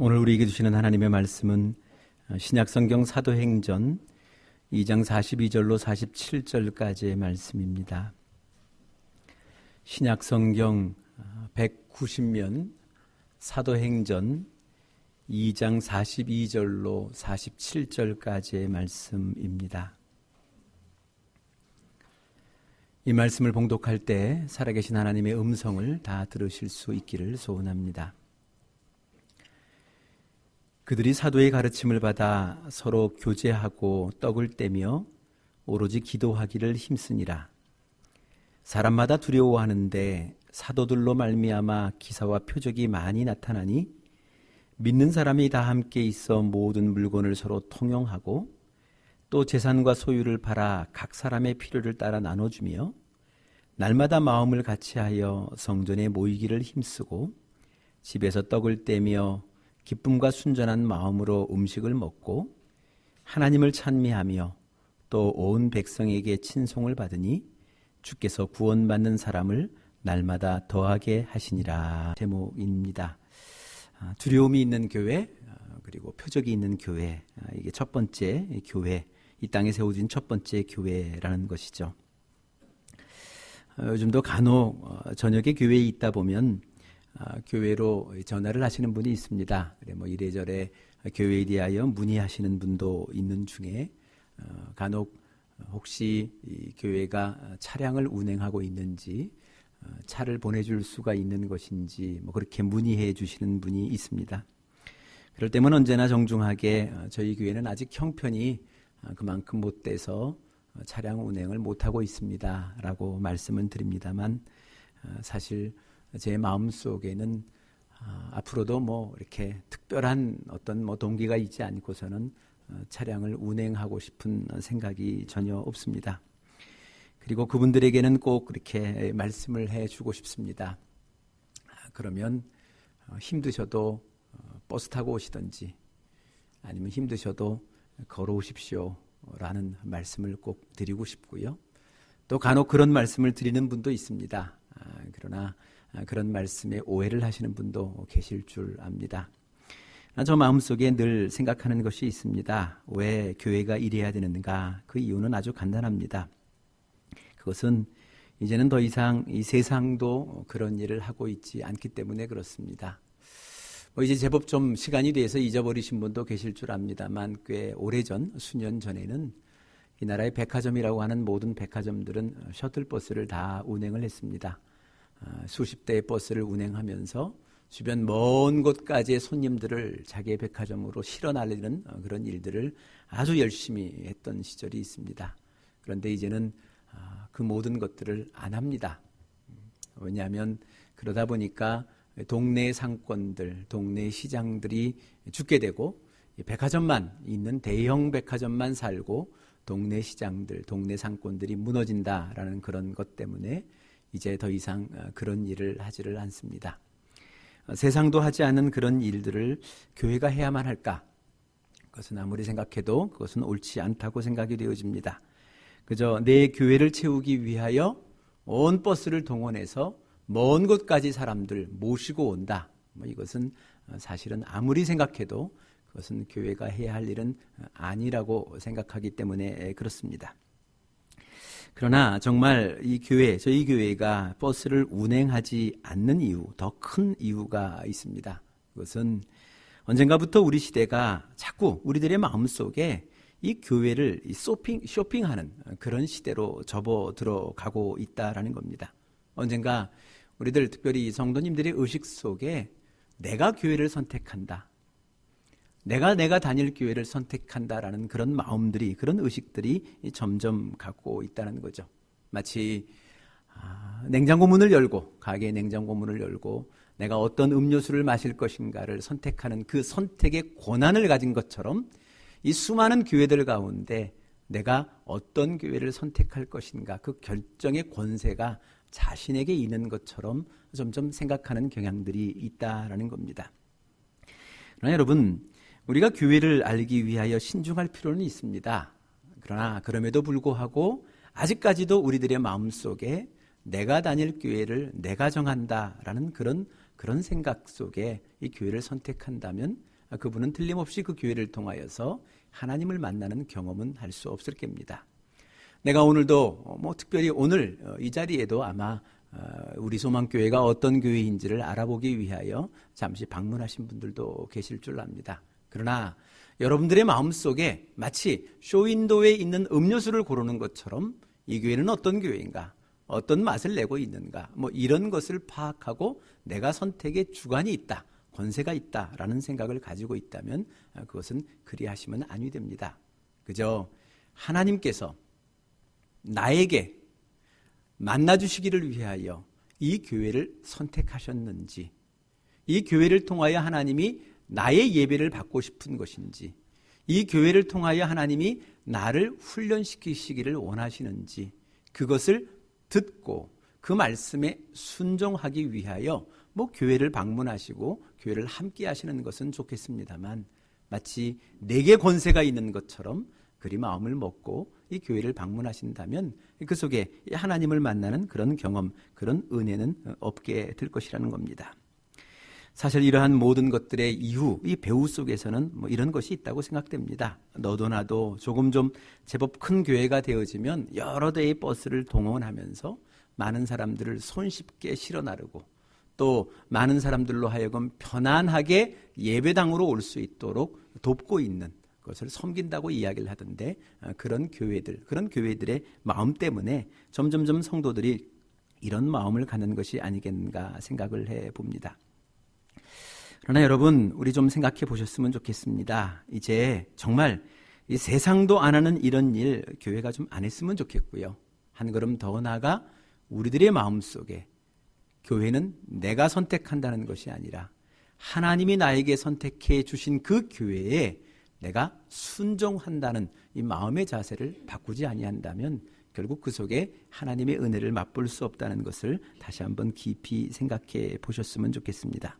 오늘 우리에게 주시는 하나님의 말씀은 신약성경 사도행전 2장 42절로 47절까지의 말씀입니다. 신약성경 190면 사도행전 2장 42절로 47절까지의 말씀입니다. 이 말씀을 봉독할 때 살아계신 하나님의 음성을 다 들으실 수 있기를 소원합니다. 그들이 사도의 가르침을 받아 서로 교제하고 떡을 떼며 오로지 기도하기를 힘쓰니라. 사람마다 두려워하는데 사도들로 말미암아 기사와 표적이 많이 나타나니 믿는 사람이 다 함께 있어 모든 물건을 서로 통용하고 또 재산과 소유를 팔아 각 사람의 필요를 따라 나눠주며 날마다 마음을 같이하여 성전에 모이기를 힘쓰고 집에서 떡을 떼며 기쁨과 순전한 마음으로 음식을 먹고 하나님을 찬미하며 또 온 백성에게 친송을 받으니 주께서 구원받는 사람을 날마다 더하게 하시니라. 제목입니다. 두려움이 있는 교회 그리고 표적이 있는 교회, 이게 첫 번째 교회, 이 땅에 세워진 첫 번째 교회라는 것이죠. 요즘도 간혹 저녁에 교회에 있다 보면 교회로 전화를 하시는 분이 있습니다. 그래 이래저래 교회에 대하여 문의하시는 분도 있는 중에 간혹 혹시 이 교회가 차량을 운행하고 있는지 차를 보내줄 수가 있는 것인지 그렇게 문의해 주시는 분이 있습니다. 그럴 때면 언제나 정중하게 저희 교회는 아직 형편이 그만큼 못 돼서 차량 운행을 못하고 있습니다 라고 말씀은 드립니다만 사실 제 마음속에는 앞으로도 이렇게 특별한 어떤 동기가 있지 않고서는 차량을 운행하고 싶은 생각이 전혀 없습니다. 그리고 그분들에게는 꼭 그렇게 말씀을 해주고 싶습니다. 그러면 힘드셔도 버스 타고 오시든지 아니면 힘드셔도 걸어오십시오 라는 말씀을 꼭 드리고 싶고요. 또 간혹 그런 말씀을 드리는 분도 있습니다. 그러나 그런 말씀에 오해를 하시는 분도 계실 줄 압니다. 저 마음속에 늘 생각하는 것이 있습니다. 왜 교회가 이래야 되는가? 그 이유는 아주 간단합니다. 그것은 이제는 더 이상 이 세상도 그런 일을 하고 있지 않기 때문에 그렇습니다. 이제 제법 좀 시간이 돼서 잊어버리신 분도 계실 줄 압니다만 꽤 오래전, 수년 전에는 이 나라의 백화점이라고 하는 모든 백화점들은 셔틀버스를 다 운행을 했습니다. 수십 대의 버스를 운행하면서 주변 먼 곳까지의 손님들을 자기의 백화점으로 실어 날리는 그런 일들을 아주 열심히 했던 시절이 있습니다. 그런데 이제는 그 모든 것들을 안 합니다. 왜냐하면 그러다 보니까 동네 상권들, 동네 시장들이 죽게 되고 백화점만 있는 대형 백화점만 살고 동네 시장들, 동네 상권들이 무너진다라는 그런 것 때문에 이제 더 이상 그런 일을 하지를 않습니다. 세상도 하지 않은 그런 일들을 교회가 해야만 할까? 그것은 아무리 생각해도 그것은 옳지 않다고 생각이 되어집니다. 그저 내 교회를 채우기 위하여 온 버스를 동원해서 먼 곳까지 사람들 모시고 온다. 이것은 사실은 아무리 생각해도 그것은 교회가 해야 할 일은 아니라고 생각하기 때문에 그렇습니다. 그러나 정말 이 교회, 저희 교회가 버스를 운행하지 않는 이유, 더 큰 이유가 있습니다. 그것은 언젠가부터 우리 시대가 자꾸 우리들의 마음속에 이 교회를 쇼핑하는 그런 시대로 접어들어가고 있다라는 겁니다. 언젠가 우리들 특별히 성도님들의 의식 속에 내가 교회를 선택한다. 내가 다닐 교회를 선택한다라는 그런 마음들이, 그런 의식들이 점점 갖고 있다는 거죠. 마치 냉장고 문을 열고, 가게의 냉장고 문을 열고 내가 어떤 음료수를 마실 것인가를 선택하는 그 선택의 권한을 가진 것처럼 이 수많은 교회들 가운데 내가 어떤 교회를 선택할 것인가, 그 결정의 권세가 자신에게 있는 것처럼 점점 생각하는 경향들이 있다라는 겁니다. 그러나 여러분, 우리가 교회를 알기 위하여 신중할 필요는 있습니다. 그러나 그럼에도 불구하고 아직까지도 우리들의 마음속에 내가 다닐 교회를 내가 정한다라는 그런 생각 속에 이 교회를 선택한다면 그분은 틀림없이 그 교회를 통하여서 하나님을 만나는 경험은 할 수 없을 겁니다. 내가 오늘도 특별히 오늘 이 자리에도 아마 우리 소망교회가 어떤 교회인지를 알아보기 위하여 잠시 방문하신 분들도 계실 줄 압니다. 그러나 여러분들의 마음속에 마치 쇼윈도에 있는 음료수를 고르는 것처럼 이 교회는 어떤 교회인가, 어떤 맛을 내고 있는가, 이런 것을 파악하고 내가 선택의 주관이 있다, 권세가 있다라는 생각을 가지고 있다면 그것은 그리하시면 아니 됩니다. 그저 하나님께서 나에게 만나주시기를 위하여 이 교회를 선택하셨는지, 이 교회를 통하여 하나님이 나의 예배를 받고 싶은 것인지, 이 교회를 통하여 하나님이 나를 훈련시키시기를 원하시는지, 그것을 듣고 그 말씀에 순종하기 위하여 교회를 방문하시고 교회를 함께 하시는 것은 좋겠습니다만, 마치 내게 권세가 있는 것처럼 그리 마음을 먹고 이 교회를 방문하신다면 그 속에 하나님을 만나는 그런 경험, 그런 은혜는 없게 될 것이라는 겁니다. 사실 이러한 모든 것들의 이후 이 배후 속에서는 이런 것이 있다고 생각됩니다. 너도 나도 조금 좀 제법 큰 교회가 되어지면 여러 대의 버스를 동원하면서 많은 사람들을 손쉽게 실어 나르고 또 많은 사람들로 하여금 편안하게 예배당으로 올 수 있도록 돕고 있는 것을 섬긴다고 이야기를 하던데, 그런 교회들의 마음 때문에 점점점 성도들이 이런 마음을 갖는 것이 아니겠는가 생각을 해봅니다. 그러나 여러분, 우리 좀 생각해 보셨으면 좋겠습니다. 이제 정말 이 세상도 안 하는 이런 일 교회가 좀 안 했으면 좋겠고요. 한 걸음 더 나아가 우리들의 마음속에 교회는 내가 선택한다는 것이 아니라 하나님이 나에게 선택해 주신 그 교회에 내가 순종한다는 이 마음의 자세를 바꾸지 아니한다면 결국 그 속에 하나님의 은혜를 맛볼 수 없다는 것을 다시 한번 깊이 생각해 보셨으면 좋겠습니다.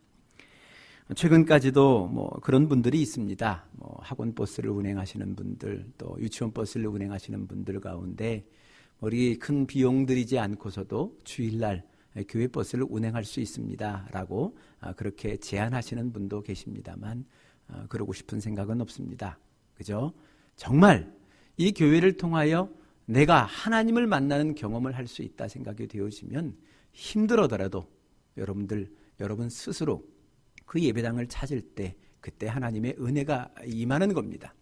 최근까지도 그런 분들이 있습니다. 학원 버스를 운행하시는 분들, 또 유치원 버스를 운행하시는 분들 가운데 우리 큰 비용 들이지 않고서도 주일날 교회 버스를 운행할 수 있습니다 라고 그렇게 제안하시는 분도 계십니다만, 그러고 싶은 생각은 없습니다. 그죠? 정말 이 교회를 통하여 내가 하나님을 만나는 경험을 할 수 있다 생각이 되어지면 힘들어더라도 여러분 스스로 그 예배당을 찾을 때 그때 하나님의 은혜가 임하는 겁니다.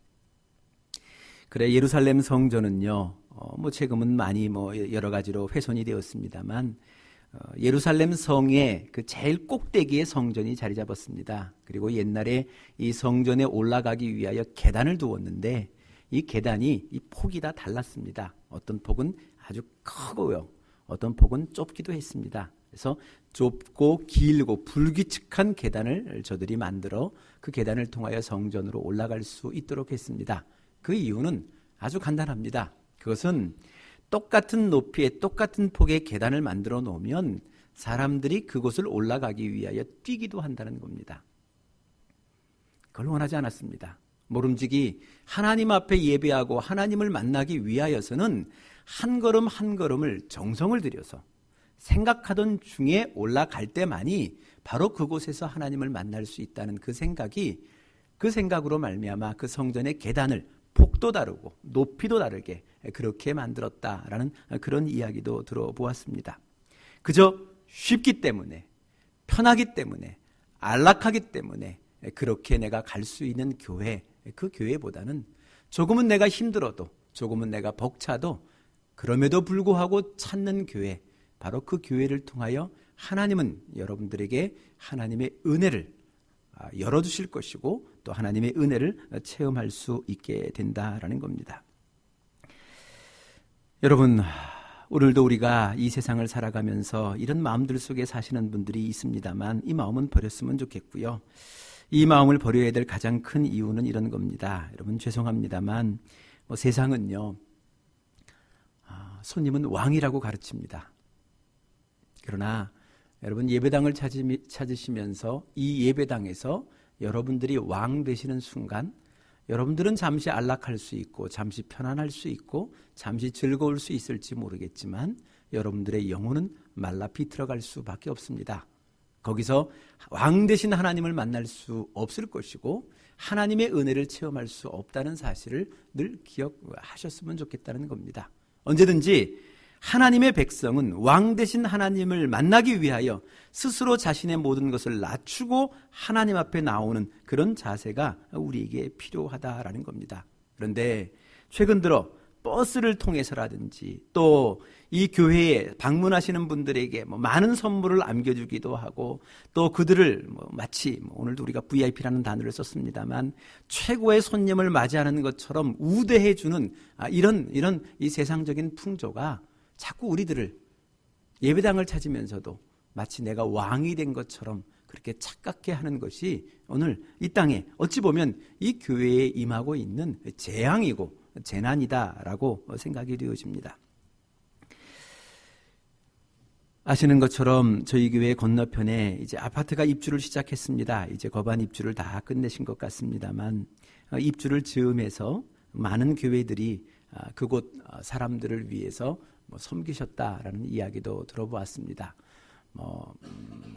그래, 예루살렘 성전은요, 최근은 많이 여러 가지로 훼손이 되었습니다만, 예루살렘 성의 그 제일 꼭대기에 성전이 자리 잡았습니다. 그리고 옛날에 이 성전에 올라가기 위하여 계단을 두었는데 이 계단이 이 폭이 다 달랐습니다. 어떤 폭은 아주 크고요, 어떤 폭은 좁기도 했습니다. 그래서 좁고 길고 불규칙한 계단을 저들이 만들어 그 계단을 통하여 성전으로 올라갈 수 있도록 했습니다. 그 이유는 아주 간단합니다. 그것은 똑같은 높이에 똑같은 폭의 계단을 만들어 놓으면 사람들이 그곳을 올라가기 위하여 뛰기도 한다는 겁니다. 그걸 원하지 않았습니다. 모름지기 하나님 앞에 예배하고 하나님을 만나기 위하여서는 한 걸음 한 걸음을 정성을 들여서 생각하던 중에 올라갈 때만이 바로 그곳에서 하나님을 만날 수 있다는 그 생각으로 말미암아 그 성전의 계단을 폭도 다르고 높이도 다르게 그렇게 만들었다라는 그런 이야기도 들어보았습니다. 그저 쉽기 때문에, 편하기 때문에, 안락하기 때문에 그렇게 내가 갈 수 있는 교회, 그 교회보다는 조금은 내가 힘들어도, 조금은 내가 벅차도 그럼에도 불구하고 찾는 교회, 바로 그 교회를 통하여 하나님은 여러분들에게 하나님의 은혜를 열어주실 것이고 또 하나님의 은혜를 체험할 수 있게 된다라는 겁니다. 여러분, 오늘도 우리가 이 세상을 살아가면서 이런 마음들 속에 사시는 분들이 있습니다만 이 마음은 버렸으면 좋겠고요. 이 마음을 버려야 될 가장 큰 이유는 이런 겁니다. 여러분, 죄송합니다만 세상은요, 손님은 왕이라고 가르칩니다. 그러나 여러분, 예배당을 찾으시면서 이 예배당에서 여러분들이 왕 되시는 순간 여러분들은 잠시 안락할 수 있고 잠시 편안할 수 있고 잠시 즐거울 수 있을지 모르겠지만 여러분들의 영혼은 말라 비틀어갈 수밖에 없습니다. 거기서 왕 되신 하나님을 만날 수 없을 것이고 하나님의 은혜를 체험할 수 없다는 사실을 늘 기억하셨으면 좋겠다는 겁니다. 언제든지 하나님의 백성은 왕 되신 하나님을 만나기 위하여 스스로 자신의 모든 것을 낮추고 하나님 앞에 나오는 그런 자세가 우리에게 필요하다라는 겁니다. 그런데 최근 들어 버스를 통해서라든지 또 이 교회에 방문하시는 분들에게 많은 선물을 안겨주기도 하고 또 그들을 마치 오늘도 우리가 VIP라는 단어를 썼습니다만 최고의 손님을 맞이하는 것처럼 우대해주는 이런 이 세상적인 풍조가 자꾸 우리들을 예배당을 찾으면서도 마치 내가 왕이 된 것처럼 그렇게 착각해 하는 것이 오늘 이 땅에 어찌 보면 이 교회에 임하고 있는 재앙이고 재난이다라고 생각이 되어집니다. 아시는 것처럼 저희 교회 건너편에 이제 아파트가 입주를 시작했습니다. 이제 거반 입주를 다 끝내신 것 같습니다만 입주를 즈음해서 많은 교회들이 그곳 사람들을 위해서 섬기셨다라는 이야기도 들어보았습니다.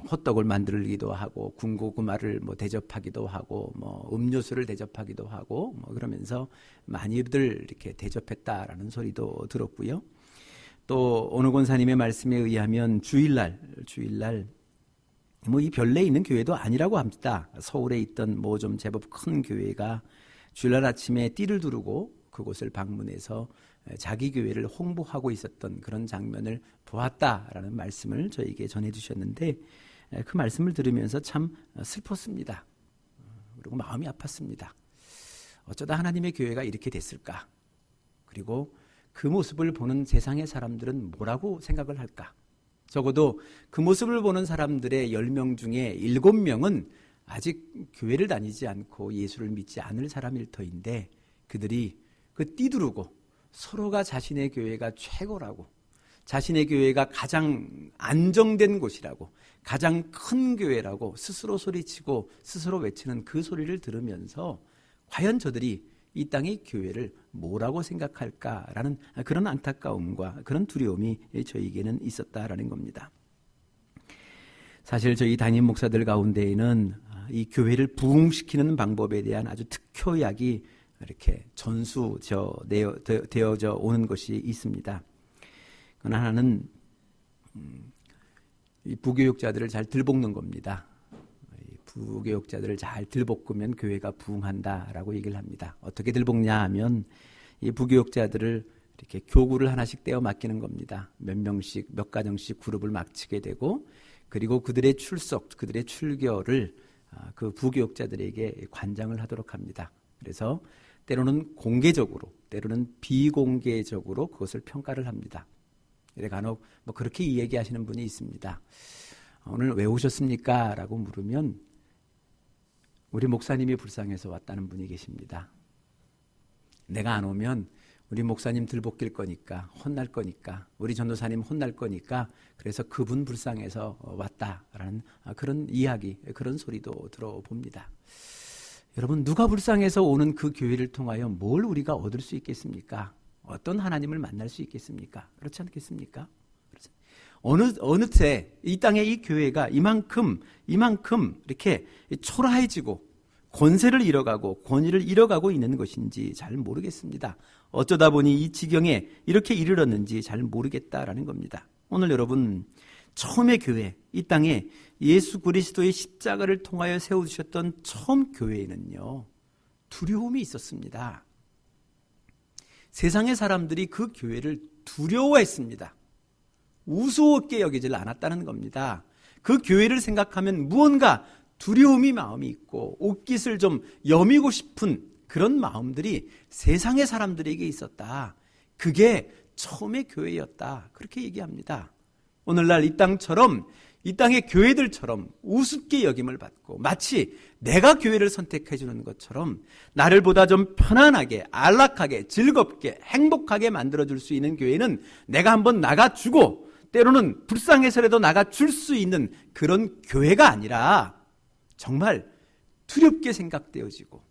호떡을 만들기도 하고 군고구마를 대접하기도 하고 음료수를 대접하기도 하고 그러면서 많이들 이렇게 대접했다라는 소리도 들었고요. 또 어느 권사님의 말씀에 의하면 주일날 이 별내에 있는 교회도 아니라고 합니다. 서울에 있던 좀 제법 큰 교회가 주일날 아침에 띠를 두르고 그곳을 방문해서 자기 교회를 홍보하고 있었던 그런 장면을 보았다라는 말씀을 저에게 전해주셨는데 그 말씀을 들으면서 참 슬펐습니다. 그리고 마음이 아팠습니다. 어쩌다 하나님의 교회가 이렇게 됐을까? 그리고 그 모습을 보는 세상의 사람들은 뭐라고 생각을 할까? 적어도 그 모습을 보는 사람들의 10명 중에 7명은 아직 교회를 다니지 않고 예수를 믿지 않을 사람일 터인데 그들이 그 띠두르고 서로가 자신의 교회가 최고라고, 자신의 교회가 가장 안정된 곳이라고, 가장 큰 교회라고 스스로 소리치고 스스로 외치는 그 소리를 들으면서 과연 저들이 이 땅의 교회를 뭐라고 생각할까라는 그런 안타까움과 그런 두려움이 저에게는 있었다라는 겁니다. 사실 저희 담임 목사들 가운데에는 이 교회를 부흥시키는 방법에 대한 아주 특효약이 이렇게 전수되어져 오는 것이 있습니다. 그건 하나는 이 부교육자들을 잘 들볶는 겁니다. 부교육자들을 잘 들볶으면 교회가 부흥한다라고 얘기를 합니다. 어떻게 들볶냐 하면 이 부교육자들을 이렇게 교구를 하나씩 떼어 맡기는 겁니다. 몇 명씩, 몇 가정씩 그룹을 맡기게 되고 그리고 그들의 출석, 그들의 출교를 그 부교육자들에게 관장을 하도록 합니다. 그래서 때로는 공개적으로, 때로는 비공개적으로 그것을 평가를 합니다. 간혹 그렇게 이야기하시는 분이 있습니다. 오늘 왜 오셨습니까? 라고 물으면 우리 목사님이 불쌍해서 왔다는 분이 계십니다. 내가 안 오면 우리 목사님 들볶일 거니까, 혼날 거니까, 우리 전도사님 혼날 거니까 그래서 그분 불쌍해서 왔다라는 그런 이야기, 그런 소리도 들어봅니다. 여러분, 누가 불쌍해서 오는 그 교회를 통하여 뭘 우리가 얻을 수 있겠습니까? 어떤 하나님을 만날 수 있겠습니까? 그렇지 않겠습니까? 어느 때 이 땅의 이 교회가 이만큼 이렇게 초라해지고 권세를 잃어가고 권위를 잃어가고 있는 것인지 잘 모르겠습니다. 어쩌다 보니 이 지경에 이렇게 이르렀는지 잘 모르겠다라는 겁니다. 오늘 여러분, 처음의 교회, 이 땅에 예수 그리스도의 십자가를 통하여 세워주셨던 처음 교회에는요, 두려움이 있었습니다. 세상의 사람들이 그 교회를 두려워했습니다. 우스웠게 여기질 않았다는 겁니다. 그 교회를 생각하면 무언가 두려움이 마음이 있고 옷깃을 좀 여미고 싶은 그런 마음들이 세상의 사람들에게 있었다. 그게 처음의 교회였다. 그렇게 얘기합니다. 오늘날 이 땅처럼, 이 땅의 교회들처럼 우습게 여김을 받고 마치 내가 교회를 선택해 주는 것처럼 나를 보다 좀 편안하게, 안락하게, 즐겁게, 행복하게 만들어줄 수 있는 교회는 내가 한번 나가주고 때로는 불쌍해서라도 나가줄 수 있는 그런 교회가 아니라 정말 두렵게 생각되어지고,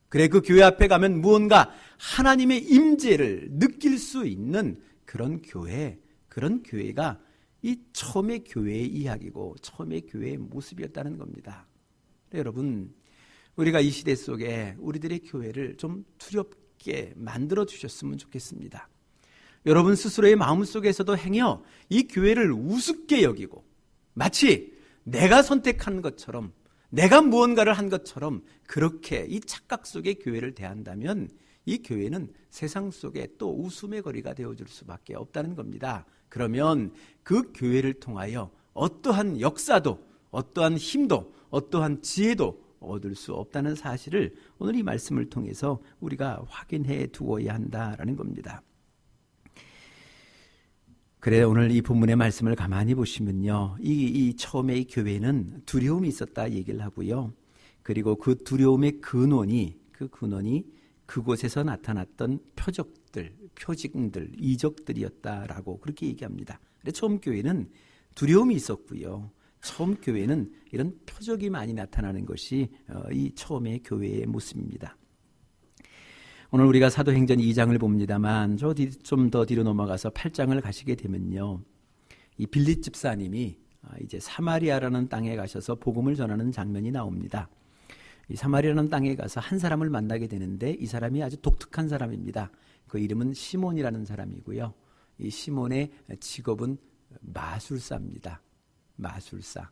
그래 그 교회 앞에 가면 무언가 하나님의 임재를 느낄 수 있는 그런 교회, 그런 교회가 이 처음의 교회의 이야기고 처음의 교회의 모습이었다는 겁니다. 여러분, 우리가 이 시대 속에 우리들의 교회를 좀 두렵게 만들어 주셨으면 좋겠습니다. 여러분 스스로의 마음속에서도 행여 이 교회를 우습게 여기고 마치 내가 선택한 것처럼, 내가 무언가를 한 것처럼 그렇게 이 착각 속의 교회를 대한다면 이 교회는 세상 속에 또 웃음의 거리가 되어줄 수밖에 없다는 겁니다. 그러면 그 교회를 통하여 어떠한 역사도, 어떠한 힘도, 어떠한 지혜도 얻을 수 없다는 사실을 오늘 이 말씀을 통해서 우리가 확인해 두어야 한다라는 겁니다. 그래, 오늘 이 본문의 말씀을 가만히 보시면요, 이 처음에 이 교회는 두려움이 있었다 얘기를 하고요. 그리고 그 두려움의 근원이 그곳에서 나타났던 표적들, 표징들, 이적들이었다라고 그렇게 얘기합니다. 처음 교회는 두려움이 있었고요. 처음 교회는 이런 표적이 많이 나타나는 것이 이 처음의 교회의 모습입니다. 오늘 우리가 사도행전 2장을 봅니다만 좀 더 뒤로 넘어가서 8장을 가시게 되면요, 이 빌립 집사님이 이제 사마리아라는 땅에 가셔서 복음을 전하는 장면이 나옵니다. 이 사마리아라는 땅에 가서 한 사람을 만나게 되는데 이 사람이 아주 독특한 사람입니다. 그 이름은 시몬이라는 사람이고요. 이 시몬의 직업은 마술사입니다. 마술사.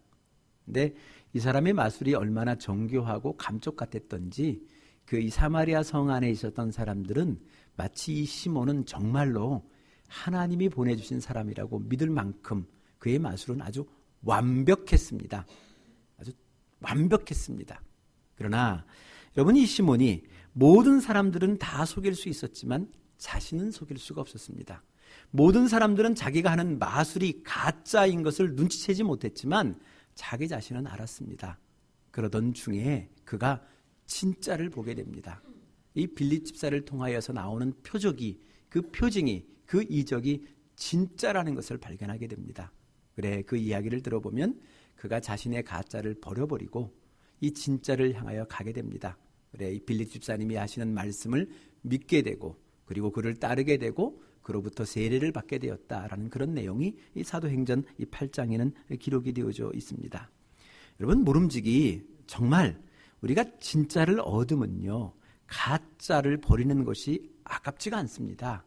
근데 이 사람의 마술이 얼마나 정교하고 감쪽 같았던지 이 사마리아 성 안에 있었던 사람들은 마치 이 시몬은 정말로 하나님이 보내주신 사람이라고 믿을 만큼 그의 마술은 아주 완벽했습니다. 아주 완벽했습니다. 그러나 여러분, 이 시몬이 모든 사람들은 다 속일 수 있었지만 자신은 속일 수가 없었습니다. 모든 사람들은 자기가 하는 마술이 가짜인 것을 눈치채지 못했지만 자기 자신은 알았습니다. 그러던 중에 그가 진짜를 보게 됩니다. 이 빌립 집사를 통하여서 나오는 표적이, 그 표징이, 그 이적이 진짜라는 것을 발견하게 됩니다. 그래, 그 이야기를 들어보면 그가 자신의 가짜를 버려버리고 이 진짜를 향하여 가게 됩니다. 그래, 이 빌립 집사님이 하시는 말씀을 믿게 되고 그리고 그를 따르게 되고 그로부터 세례를 받게 되었다라는 그런 내용이 이 사도행전 이 8장에는 기록이 되어져 있습니다. 여러분, 모름지기 정말 우리가 진짜를 얻으면요, 가짜를 버리는 것이 아깝지가 않습니다.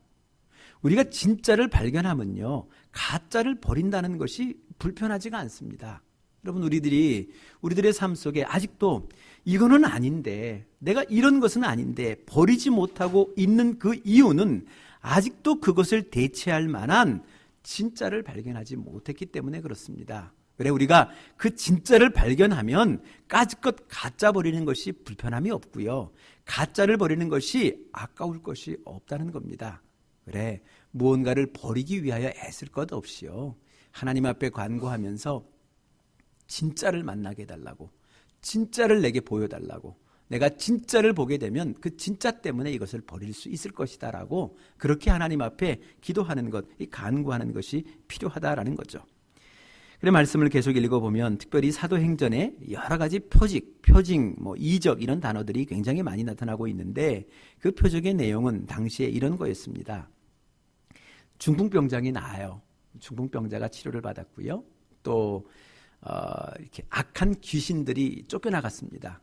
우리가 진짜를 발견하면요, 가짜를 버린다는 것이 불편하지가 않습니다. 여러분, 우리들의 삶 속에 아직도 이거는 아닌데, 내가 이런 것은 아닌데 버리지 못하고 있는 그 이유는 아직도 그것을 대체할 만한 진짜를 발견하지 못했기 때문에 그렇습니다. 그래, 우리가 그 진짜를 발견하면 까짓것 가짜 버리는 것이 불편함이 없고요, 가짜를 버리는 것이 아까울 것이 없다는 겁니다. 그래, 무언가를 버리기 위하여 애쓸 것 없이요, 하나님 앞에 간구하면서 진짜를 만나게 해달라고, 진짜를 내게 보여달라고, 내가 진짜를 보게 되면 그 진짜 때문에 이것을 버릴 수 있을 것이다라고 그렇게 하나님 앞에 기도하는 것, 이 간구하는 것이 필요하다라는 거죠. 그래, 말씀을 계속 읽어보면 특별히 사도행전에 여러 가지 표징, 이적 이런 단어들이 굉장히 많이 나타나고 있는데 그 표적의 내용은 당시에 이런 거였습니다. 중풍병자가 나아요. 중풍병자가 치료를 받았고요. 또 이렇게 악한 귀신들이 쫓겨나갔습니다.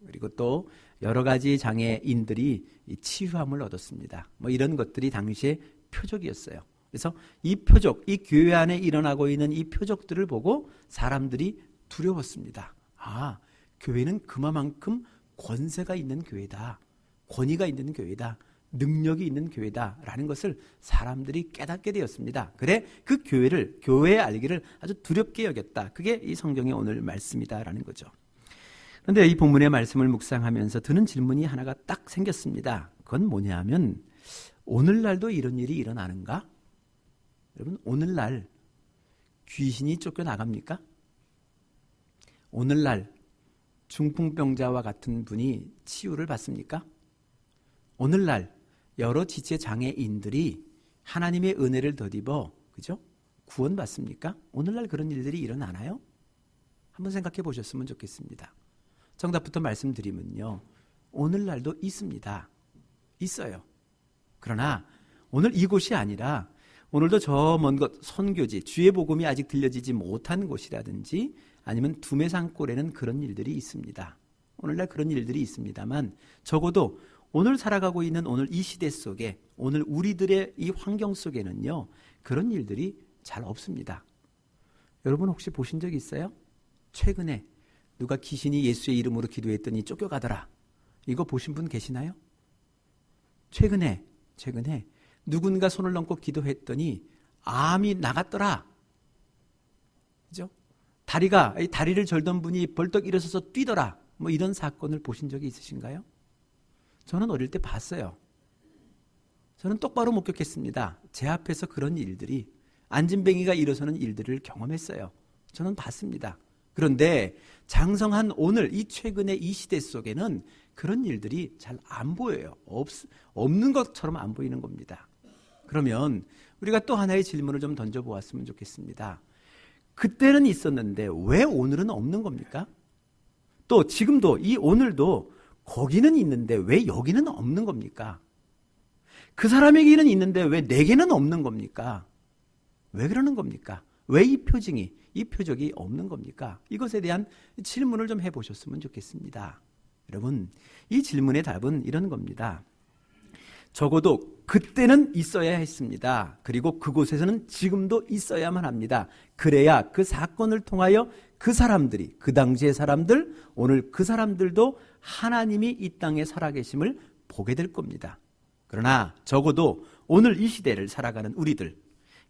그리고 또 여러 가지 장애인들이 치유함을 얻었습니다. 이런 것들이 당시에 표적이었어요. 그래서 이 표적, 이 교회 안에 일어나고 있는 이 표적들을 보고 사람들이 두려웠습니다. 아, 교회는 그만큼 권세가 있는 교회다, 권위가 있는 교회다, 능력이 있는 교회다라는 것을 사람들이 깨닫게 되었습니다. 그래, 그 교회의 알기를 아주 두렵게 여겼다. 그게 이 성경의 오늘 말씀이다라는 거죠. 그런데 이 본문의 말씀을 묵상하면서 드는 질문이 하나가 딱 생겼습니다. 그건 뭐냐 하면, 오늘날도 이런 일이 일어나는가? 여러분, 오늘날 귀신이 쫓겨나갑니까? 오늘날 중풍병자와 같은 분이 치유를 받습니까? 오늘날 여러 지체 장애인들이 하나님의 은혜를 덧입어, 그죠? 구원받습니까? 오늘날 그런 일들이 일어나나요? 한번 생각해 보셨으면 좋겠습니다. 정답부터 말씀드리면요, 오늘날도 있습니다. 있어요. 그러나 오늘 이곳이 아니라 오늘도 저 먼 곳 선교지, 주의 복음이 아직 들려지지 못한 곳이라든지 아니면 두메산골에는 그런 일들이 있습니다. 오늘날 그런 일들이 있습니다만 적어도 오늘 살아가고 있는 오늘 이 시대 속에, 오늘 우리들의 이 환경 속에는요, 그런 일들이 잘 없습니다. 여러분 혹시 보신 적 있어요? 최근에 누가 귀신이 예수의 이름으로 기도했더니 쫓겨가더라. 이거 보신 분 계시나요? 최근에 누군가 손을 얹고 기도했더니 암이 나갔더라. 그죠? 다리를 절던 분이 벌떡 일어서서 뛰더라. 뭐 이런 사건을 보신 적이 있으신가요? 저는 어릴 때 봤어요. 저는 똑바로 목격했습니다. 제 앞에서 그런 일들이, 안진뱅이가 일어서는 일들을 경험했어요. 저는 봤습니다. 그런데 장성한 오늘 이 최근의 이 시대 속에는 그런 일들이 잘 안 보여요. 없는 것처럼 안 보이는 겁니다. 그러면 우리가 또 하나의 질문을 좀 던져보았으면 좋겠습니다. 그때는 있었는데 왜 오늘은 없는 겁니까? 또 지금도 이 오늘도 거기는 있는데 왜 여기는 없는 겁니까? 그 사람에게는 있는데 왜 내게는 없는 겁니까? 왜 그러는 겁니까? 왜 이 표적이 없는 겁니까? 이것에 대한 질문을 좀 해보셨으면 좋겠습니다. 여러분, 이 질문의 답은 이런 겁니다. 적어도 그때는 있어야 했습니다. 그리고 그곳에서는 지금도 있어야만 합니다. 그래야 그 사건을 통하여 그 사람들이, 그 당시의 사람들, 오늘 그 사람들도 하나님이 이 땅에 살아계심을 보게 될 겁니다. 그러나 적어도 오늘 이 시대를 살아가는 우리들,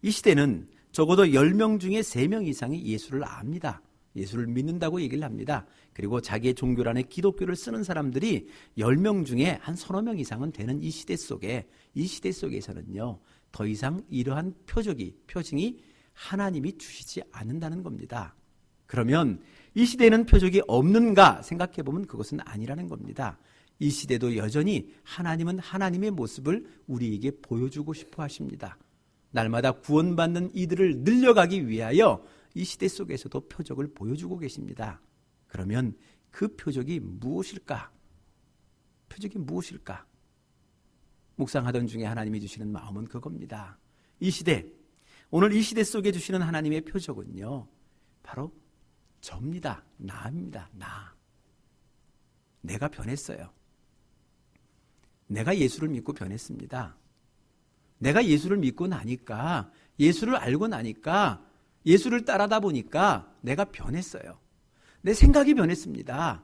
이 시대는 적어도 10명 중에 3명 이상이 예수를 압니다. 예수를 믿는다고 얘기를 합니다. 그리고 자기의 종교란에 기독교를 쓰는 사람들이 10명 중에 한 서너 명 이상은 되는 이 시대 속에서는요, 더 이상 이러한 표징이 하나님이 주시지 않는다는 겁니다. 그러면 이 시대에는 표적이 없는가 생각해보면 그것은 아니라는 겁니다. 이 시대도 여전히 하나님은 하나님의 모습을 우리에게 보여주고 싶어 하십니다. 날마다 구원받는 이들을 늘려가기 위하여 이 시대 속에서도 표적을 보여주고 계십니다. 그러면 그 표적이 무엇일까? 묵상하던 중에 하나님이 주시는 마음은 그겁니다. 오늘 이 시대 속에 주시는 하나님의 표적은요, 바로 저입니다. 나입니다. 내가 변했어요. 내가 예수를 믿고 변했습니다. 내가 예수를 믿고 나니까, 예수를 알고 나니까, 예수를 따라다 보니까 내가 변했어요. 내 생각이 변했습니다.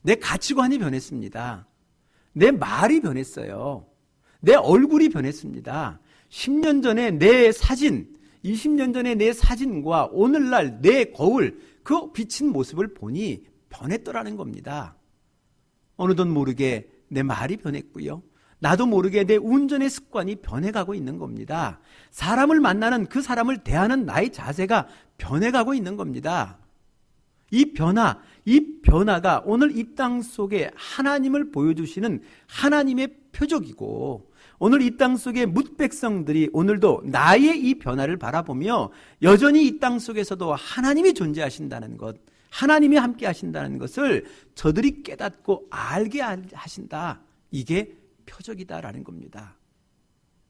내 가치관이 변했습니다. 내 말이 변했어요. 내 얼굴이 변했습니다. 10년 전에 내 사진, 20년 전에 내 사진과 오늘날 내 거울, 그 비친 모습을 보니 변했더라는 겁니다. 어느덧 모르게 내 말이 변했고요. 나도 모르게 내 운전의 습관이 변해가고 있는 겁니다. 사람을 만나는, 그 사람을 대하는 나의 자세가 변해가고 있는 겁니다. 이 변화가 오늘 이 땅 속에 하나님을 보여주시는 하나님의 표적이고, 오늘 이 땅 속의 뭇백성들이 오늘도 나의 이 변화를 바라보며 여전히 이 땅 속에서도 하나님이 존재하신다는 것, 하나님이 함께 하신다는 것을 저들이 깨닫고 알게 하신다. 이게 표적이다라는 겁니다.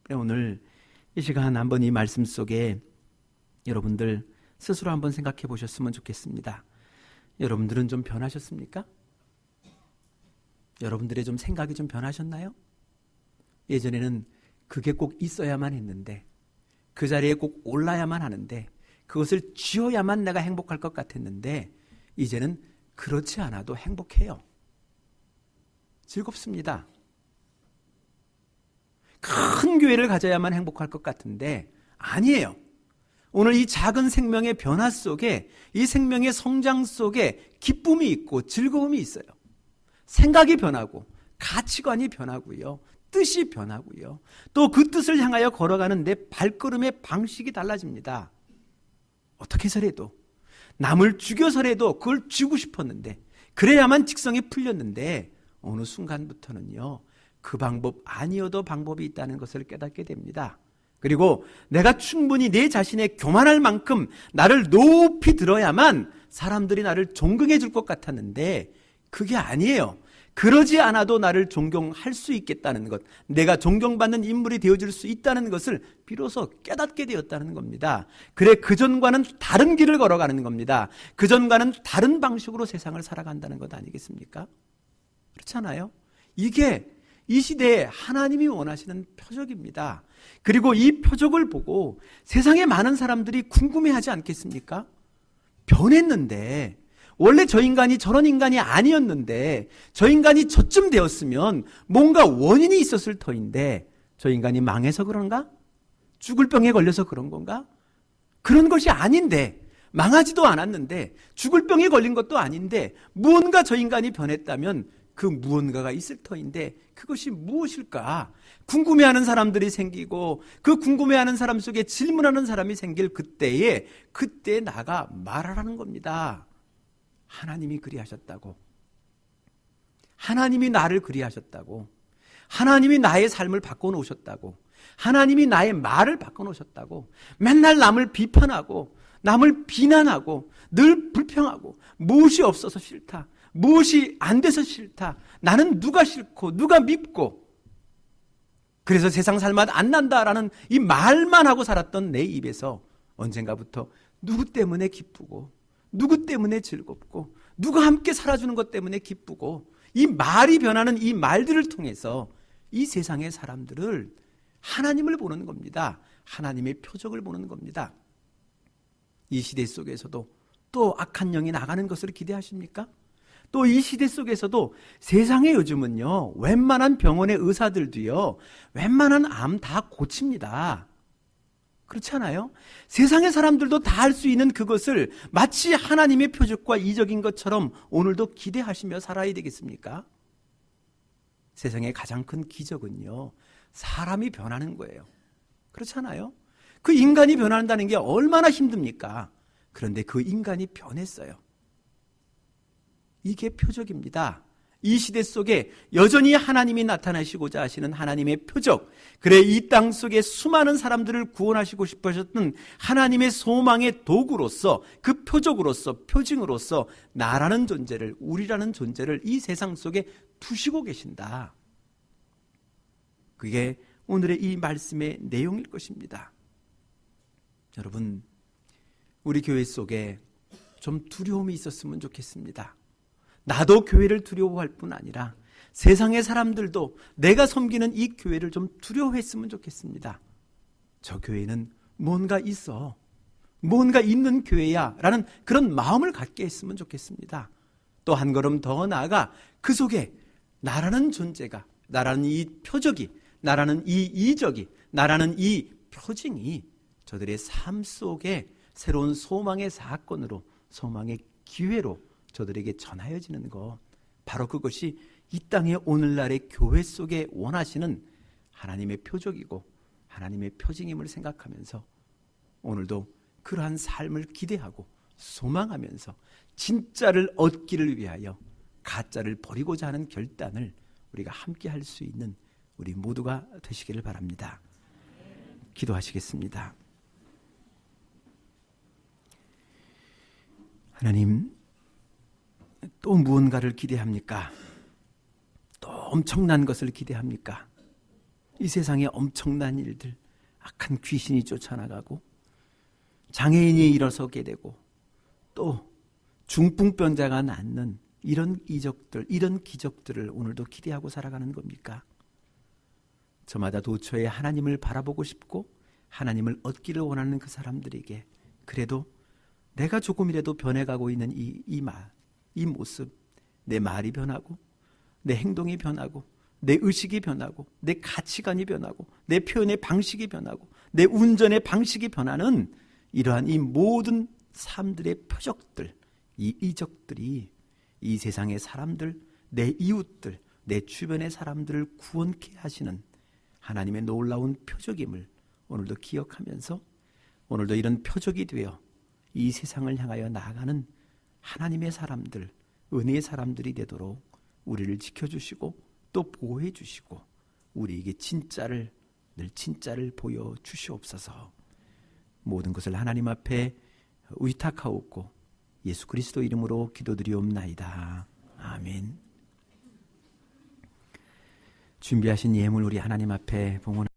오늘 이 시간 한번 이 말씀 속에 여러분들 스스로 한번 생각해 보셨으면 좋겠습니다. 여러분들은 좀 변하셨습니까? 여러분들의 좀 생각이 좀 변하셨나요? 예전에는 그게 꼭 있어야만 했는데, 그 자리에 꼭 올라야만 하는데, 그것을 쥐어야만 내가 행복할 것 같았는데, 이제는 그렇지 않아도 행복해요. 즐겁습니다. 큰 교회를 가져야만 행복할 것 같은데 아니에요. 오늘 이 작은 생명의 변화 속에, 이 생명의 성장 속에 기쁨이 있고 즐거움이 있어요. 생각이 변하고 가치관이 변하고요, 뜻이 변하고요, 또 그 뜻을 향하여 걸어가는 내 발걸음의 방식이 달라집니다. 어떻게 해서라도, 남을 죽여서라도 그걸 쥐고 싶었는데, 그래야만 직성이 풀렸는데 어느 순간부터는요, 그 방법 아니어도 방법이 있다는 것을 깨닫게 됩니다. 그리고 내가 충분히 내 자신에 교만할 만큼 나를 높이 들어야만 사람들이 나를 존경해 줄 것 같았는데 그게 아니에요. 그러지 않아도 나를 존경할 수 있겠다는 것, 내가 존경받는 인물이 되어줄 수 있다는 것을 비로소 깨닫게 되었다는 겁니다. 그래, 그전과는 다른 길을 걸어가는 겁니다. 그전과는 다른 방식으로 세상을 살아간다는 것 아니겠습니까? 그렇잖아요. 이게 이 시대에 하나님이 원하시는 표적입니다. 그리고 이 표적을 보고 세상의 많은 사람들이 궁금해하지 않겠습니까? 변했는데, 원래 저 인간이 저런 인간이 아니었는데, 저 인간이 저쯤 되었으면 뭔가 원인이 있었을 터인데, 저 인간이 망해서 그런가? 죽을 병에 걸려서 그런 건가? 그런 것이 아닌데, 망하지도 않았는데, 죽을 병에 걸린 것도 아닌데, 무언가 저 인간이 변했다면 그 무언가가 있을 터인데, 그것이 무엇일까? 궁금해하는 사람들이 생기고, 그 궁금해하는 사람 속에 질문하는 사람이 생길 그때 나가 말하라는 겁니다. 하나님이 그리하셨다고. 하나님이 나를 그리하셨다고. 하나님이 나의 삶을 바꿔놓으셨다고. 하나님이 나의 말을 바꿔놓으셨다고. 맨날 남을 비판하고 남을 비난하고 늘 불평하고 무엇이 없어서 싫다, 무엇이 안 돼서 싫다, 나는 누가 싫고 누가 밉고, 그래서 세상 살맛 안 난다라는 이 말만 하고 살았던 내 입에서 언젠가부터 누구 때문에 기쁘고 누구 때문에 즐겁고 누가 함께 살아주는 것 때문에 기쁘고, 이 말이 변하는 이 말들을 통해서 이 세상의 사람들을 하나님을 보는 겁니다. 하나님의 표적을 보는 겁니다. 이 시대 속에서도 또 악한 영이 나가는 것을 기대하십니까? 또 이 시대 속에서도 세상에 요즘은요, 웬만한 병원의 의사들도요, 웬만한 암 다 고칩니다. 그렇지 않아요? 세상의 사람들도 다 할 수 있는 그것을 마치 하나님의 표적과 이적인 것처럼 오늘도 기대하시며 살아야 되겠습니까? 세상의 가장 큰 기적은요, 사람이 변하는 거예요. 그렇잖아요? 그 인간이 변한다는 게 얼마나 힘듭니까? 그런데 그 인간이 변했어요. 이게 표적입니다. 이 시대 속에 여전히 하나님이 나타나시고자 하시는 하나님의 표적, 그래 이 땅 속에 수많은 사람들을 구원하시고 싶어 하셨던 하나님의 소망의 도구로서, 그 표적으로서, 표징으로서 나라는 존재를, 우리라는 존재를 이 세상 속에 두시고 계신다. 그게 오늘의 이 말씀의 내용일 것입니다. 여러분, 우리 교회 속에 좀 두려움이 있었으면 좋겠습니다. 나도 교회를 두려워할 뿐 아니라 세상의 사람들도 내가 섬기는 이 교회를 좀 두려워했으면 좋겠습니다. 저 교회는 뭔가 있어, 뭔가 있는 교회야 라는 그런 마음을 갖게 했으면 좋겠습니다. 또 한 걸음 더 나아가 그 속에 나라는 존재가, 나라는 이 표적이, 나라는 이 이적이, 나라는 이 표징이 저들의 삶 속에 새로운 소망의 사건으로, 소망의 기회로 저들에게 전하여지는 것, 바로 그것이 이 땅의 오늘날의 교회 속에 원하시는 하나님의 표적이고 하나님의 표징임을 생각하면서 오늘도 그러한 삶을 기대하고 소망하면서 진짜를 얻기를 위하여 가짜를 버리고자 하는 결단을 우리가 함께 할 수 있는 우리 모두가 되시기를 바랍니다. 기도하시겠습니다. 하나님, 또 무언가를 기대합니까? 또 엄청난 것을 기대합니까? 이 세상에 엄청난 일들, 악한 귀신이 쫓아나가고 장애인이 일어서게 되고 또 중풍병자가 낫는 이런 이적들, 이런 기적들을 오늘도 기대하고 살아가는 겁니까? 저마다 도처에 하나님을 바라보고 싶고 하나님을 얻기를 원하는 그 사람들에게 그래도 내가 조금이라도 변해가고 있는 이 모습, 내 말이 변하고 내 행동이 변하고 내 의식이 변하고 내 가치관이 변하고 내 표현의 방식이 변하고 내 운전의 방식이 변하는 이러한 이 모든 삶들의 표적들, 이 이적들이 이 세상의 사람들, 내 이웃들, 내 주변의 사람들을 구원케 하시는 하나님의 놀라운 표적임을 오늘도 기억하면서 오늘도 이런 표적이 되어 이 세상을 향하여 나아가는 하나님의 사람들, 은혜의 사람들이 되도록 우리를 지켜주시고 또 보호해 주시고 우리에게 진짜를, 늘 진짜를 보여주시옵소서. 모든 것을 하나님 앞에 의탁하옵고 예수 그리스도 이름으로 기도드리옵나이다. 아멘. 준비하신 예물 우리 하나님 앞에 봉헌